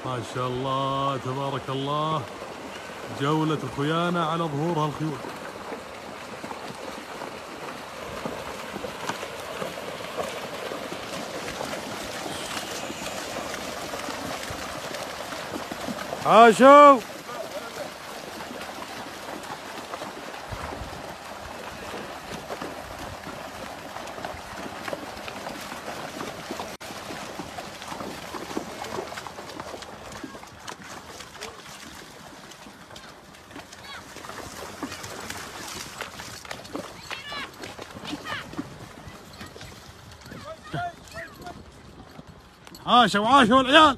ما شاء الله تبارك الله، جولة الخيانة على ظهورها الخيول. عاشوا عاشوا العيال.